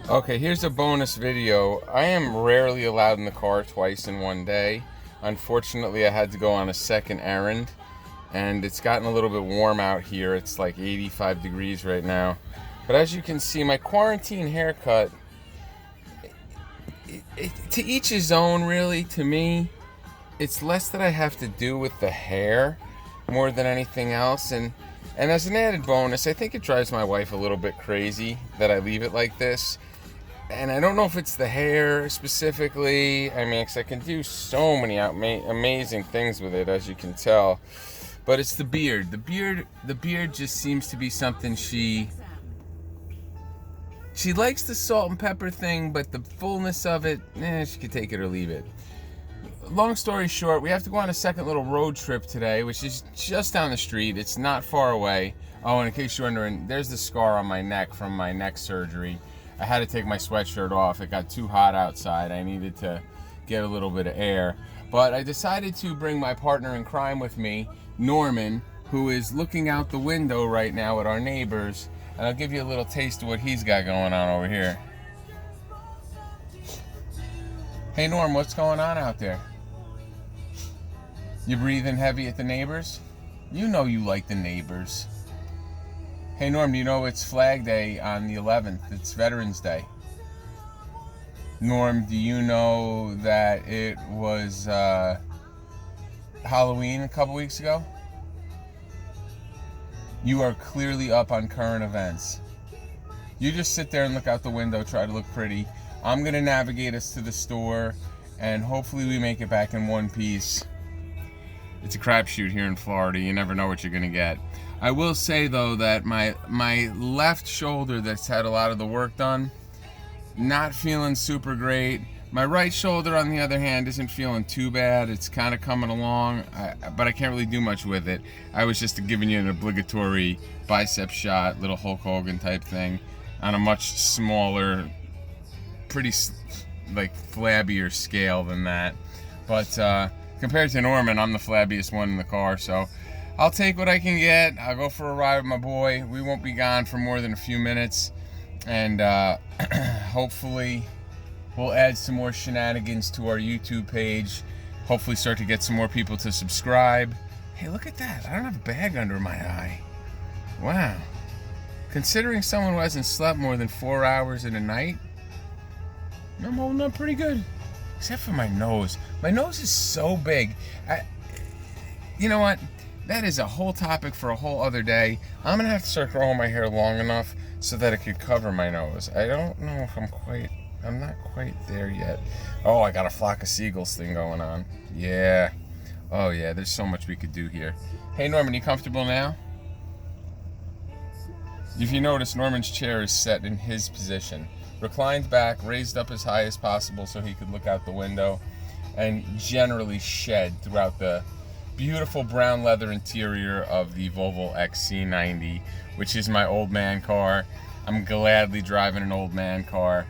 Okay, here's a bonus video. I am rarely allowed in the car twice in one day. Unfortunately, I had to go on a second errand, and it's gotten a little bit warm out here. It's like 85 degrees right now. But as you can see, my quarantine haircut, to each his own, really. To me, it's less that I have to do with the hair more than anything else. And as an added bonus, I think it drives my wife a little bit crazy that I leave it like this. And I don't know if it's the hair specifically. I mean, 'cause I can do so many amazing things with it, as you can tell. But it's the beard. The beard just seems to be something she likes the salt and pepper thing, but the fullness of it, she could take it or leave it. Long story short, we have to go on a second little road trip today, which is just down the street. It's not far away. Oh, and in case you're wondering, there's the scar on my neck from my neck surgery. I had to take my sweatshirt off. It got too hot outside. I needed to get a little bit of air. But I decided to bring my partner in crime with me, Norman, who is looking out the window right now at our neighbors. And I'll give you a little taste of what he's got going on over here. Hey, Norm, what's going on out there? You breathing heavy at the neighbors? You know you like the neighbors. Hey Norm, do you know it's Flag Day on the 11th? It's Veterans Day. Norm, do you know that it was Halloween a couple weeks ago? You are clearly up on current events. You just sit there and look out the window, try to look pretty. I'm gonna navigate us to the store, and hopefully we make it back in one piece. It's a crapshoot here in Florida. You never know what you're gonna get. I will say though that my left shoulder that's had a lot of the work done, not feeling super great. My right shoulder, on the other hand, isn't feeling too bad. It's kind of coming along, but I can't really do much with it. I was just giving you an obligatory bicep shot, little Hulk Hogan type thing, on a much smaller, pretty like flabbier scale than that. But compared to Norman, I'm the flabbiest one in the car, so I'll take what I can get. I'll go for a ride with my boy. We won't be gone for more than a few minutes, and hopefully we'll add some more shenanigans to our YouTube page. Hopefully start to get some more people to subscribe. Hey, look at that. I don't have a bag under my eye. Wow. Considering someone who hasn't slept more than 4 hours in a night, I'm holding up pretty good. Except for my nose. My nose is so big. You know what? That is a whole topic for a whole other day. I'm gonna have to start growing my hair long enough so that it could cover my nose. I don't know if I'm not quite there yet. Oh, I got a flock of seagulls thing going on. Yeah. Oh yeah, there's so much we could do here. Hey Norman, you comfortable now? If you notice, Norman's chair is set in his position. Reclined back, raised up as high as possible so he could look out the window, and generally shed throughout the beautiful brown leather interior of the Volvo XC90, which is my old man car. I'm gladly driving an old man car.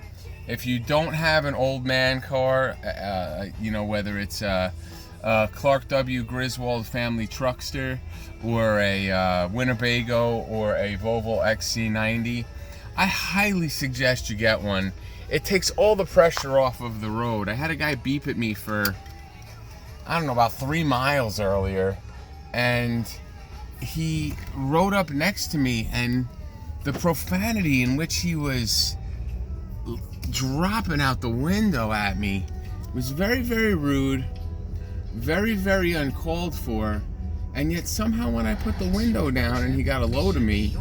If you don't have an old man car, whether it's a Clark W. Griswold family truckster, or a Winnebago, or a Volvo XC90, I highly suggest you get one. It takes all the pressure off of the road. I had a guy beep at me for, I don't know, about 3 miles earlier, and he rode up next to me, and the profanity in which he was dropping out the window at me was very, very rude, very, very uncalled for, and yet somehow when I put the window down and he got a load of me,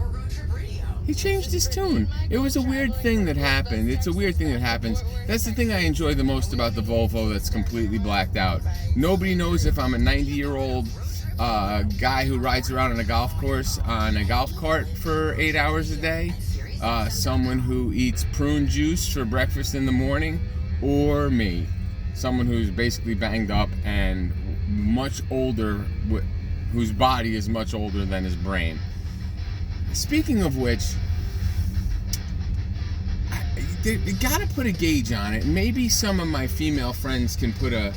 he changed his tune. It was a weird thing that happened. It's a weird thing that happens. That's the thing I enjoy the most about the Volvo that's completely blacked out. Nobody knows if I'm a 90-year-old guy who rides around on a golf course on a golf cart for 8 hours a day, someone who eats prune juice for breakfast in the morning, or me, someone who's basically banged up and much older, whose body is much older than his brain. Speaking of which, you gotta put a gauge on it. Maybe some of my female friends can put a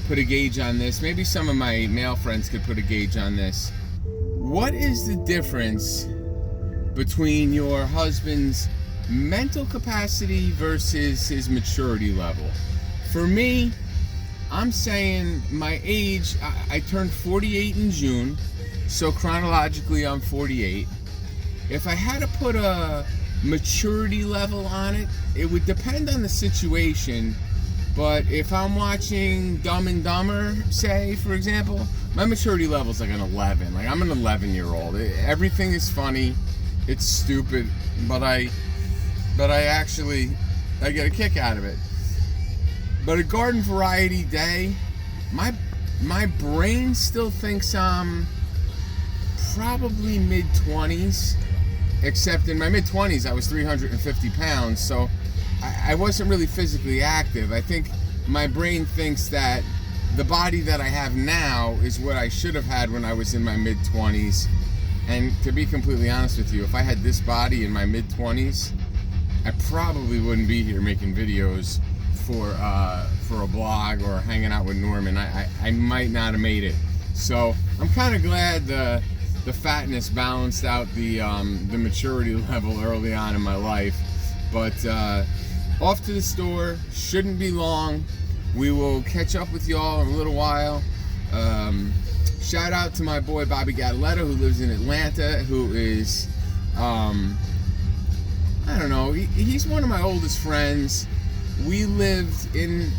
gauge on this. Maybe some of my male friends could put a gauge on this. What is the difference between your husband's mental capacity versus his maturity level. For me, I'm saying my age, I turned 48 in June, so chronologically I'm 48. If I had to put a maturity level on it, it would depend on the situation. But if I'm watching Dumb and Dumber, say, for example, my maturity level is like an 11. Like, I'm an 11-year-old. Everything is funny. It's stupid, but I get a kick out of it. But a garden variety day, my brain still thinks I'm probably mid-20s, except in my mid-20s I was 350 pounds, so I wasn't really physically active. I think my brain thinks that the body that I have now is what I should have had when I was in my mid-20s. And to be completely honest with you, if I had this body in my mid-20s, I probably wouldn't be here making videos for a blog or hanging out with Norman. I might not have made it. So I'm kind of glad the fatness balanced out the maturity level early on in my life. But off to the store, shouldn't be long. We will catch up with y'all in a little while. Shout out to my boy Bobby Gadaleta, who lives in Atlanta, who is, I don't know, he's one of my oldest friends. We lived in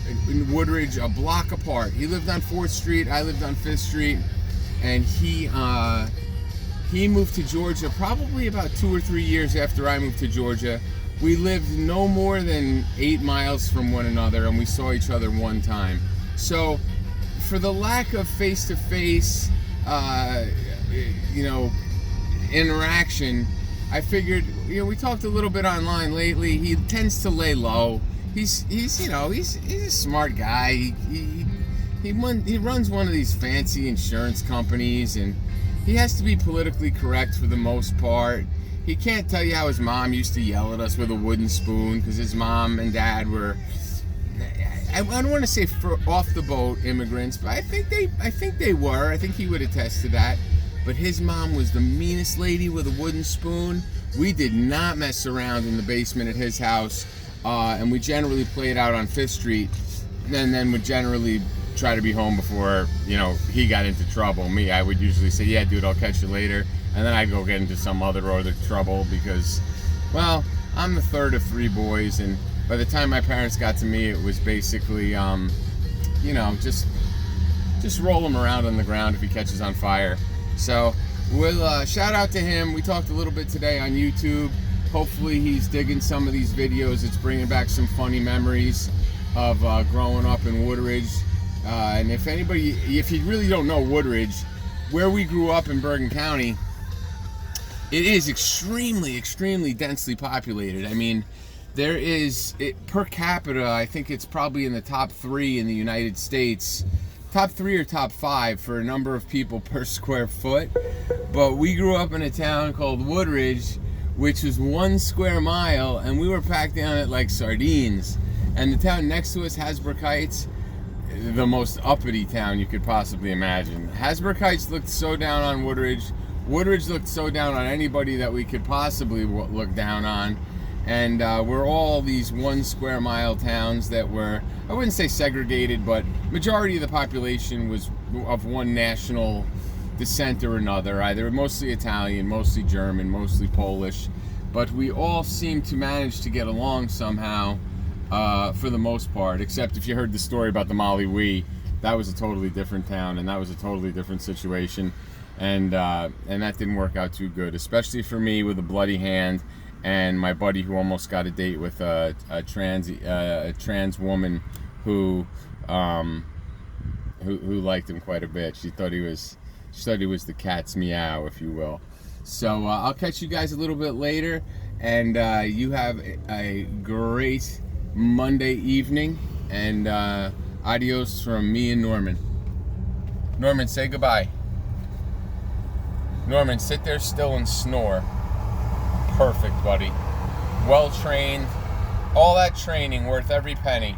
Woodridge a block apart. He lived on 4th Street, I lived on 5th Street, and he moved to Georgia probably about 2 or 3 years after I moved to Georgia. We lived no more than 8 miles from one another, and we saw each other one time. So, for the lack of face-to-face, interaction, I figured, we talked a little bit online lately. He tends to lay low. He's a smart guy. He runs one of these fancy insurance companies, and he has to be politically correct for the most part. He can't tell you how his mom used to yell at us with a wooden spoon because his mom and dad were, I don't want to say off the boat immigrants, but I think they were. I think he would attest to that. But his mom was the meanest lady with a wooden spoon. We did not mess around in the basement at his house, and we generally played out on 5th Street, and then would generally try to be home before he got into trouble. Me, I would usually say, "Yeah, dude, I'll catch you later," and then I'd go get into some other trouble because, well, I'm the third of 3 boys, and by the time my parents got to me, it was basically, just roll him around on the ground if he catches on fire. So we'll shout out to him. We talked a little bit today on YouTube. Hopefully he's digging some of these videos. It's bringing back some funny memories of growing up in Woodridge. And if you really don't know Woodridge, where we grew up in Bergen County, it is extremely, extremely densely populated. I mean, there is, per capita, I think it's probably in the top 3 in the United States. Top 3 or top 5 for a number of people per square foot. But we grew up in a town called Woodridge, which was 1 square mile, and we were packed down it like sardines. And the town next to us, Hasbrook Heights, the most uppity town you could possibly imagine. Hasbrook Heights looked so down on Woodridge. Woodridge looked so down on anybody that we could possibly look down on. And we're all these 1 square mile towns that were, I wouldn't say segregated, but majority of the population was of one national descent or another, either mostly Italian, mostly German, mostly Polish. But we all seemed to manage to get along somehow for the most part, except if you heard the story about the Molly Wee, that was a totally different town, and that was a totally different situation. And that didn't work out too good, especially for me with a bloody hand and my buddy who almost got a date with a trans woman who liked him quite a bit. She thought he was the cat's meow, if you will. So I'll catch you guys a little bit later, and you have a great Monday evening, and adios from me and Norman. Norman, say goodbye. Norman, sit there still and snore. Perfect, buddy. Well trained. All that training worth every penny.